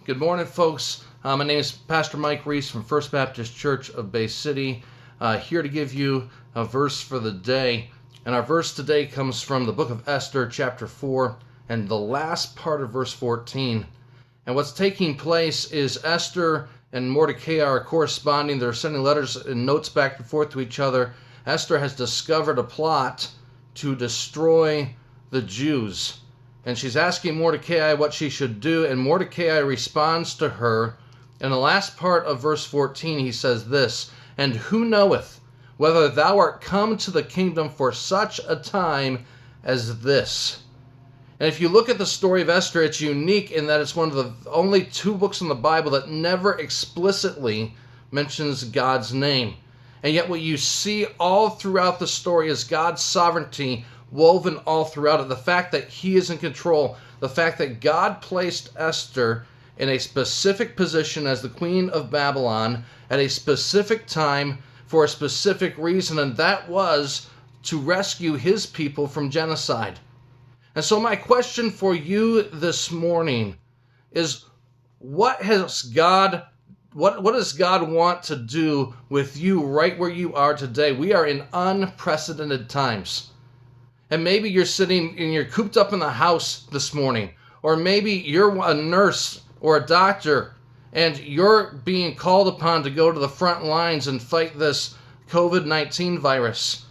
Good morning, folks. My name is Pastor Mike Reese from First Baptist Church of Bay City, here to give you a verse for the day. And our verse today comes from the book of Esther, chapter 4, and the last part of verse 14. And what's taking place is Esther and Mordecai are corresponding. They're sending letters and notes back and forth to each other. Esther has discovered a plot to destroy the Jews. And she's asking Mordecai what she should do, and Mordecai responds to her. In the last part of verse 14, he says this, "And who knoweth whether thou art come to the kingdom for such a time as this?" And if you look at the story of Esther, it's unique in that it's one of the only two books in the Bible that never explicitly mentions God's name. And yet what you see all throughout the story is God's sovereignty woven all throughout it. The fact that he is in control, the fact that God placed Esther in a specific position as the queen of Babylon at a specific time for a specific reason, and that was to rescue his people from genocide. And so my question for you this morning is, what does God want to do with you right where you are today? We are in unprecedented times. And maybe you're sitting and you're cooped up in the house this morning, or maybe you're a nurse or a doctor and you're being called upon to go to the front lines and fight this COVID-19 virus.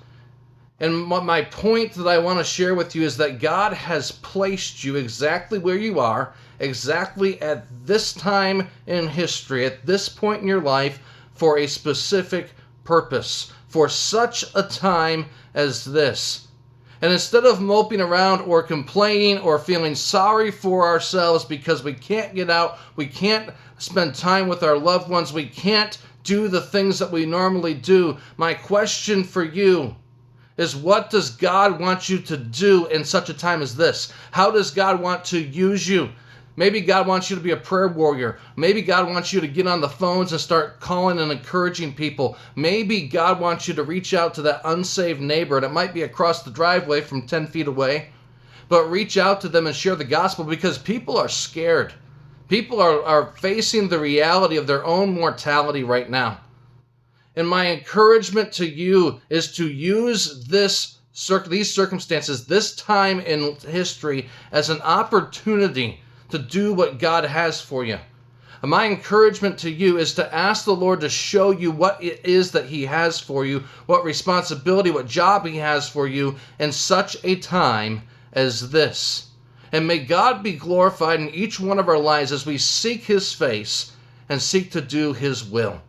And my point that I want to share with you is that God has placed you exactly where you are, exactly at this time in history, at this point in your life, for a specific purpose, for such a time as this. And instead of moping around or complaining or feeling sorry for ourselves because we can't get out, we can't spend time with our loved ones, we can't do the things that we normally do, my question for you is, what does God want you to do in such a time as this? How does God want to use you? Maybe God wants you to be a prayer warrior. Maybe God wants you to get on the phones and start calling and encouraging people. Maybe God wants you to reach out to that unsaved neighbor, and it might be across the driveway from 10 feet away, but reach out to them and share the gospel, because people are scared. People are facing the reality of their own mortality right now. And my encouragement to you is to use these circumstances, this time in history, as an opportunity to do what God has for you. And my encouragement to you is to ask the Lord to show you what it is that he has for you, what responsibility, what job he has for you in such a time as this. And may God be glorified in each one of our lives as we seek his face and seek to do his will.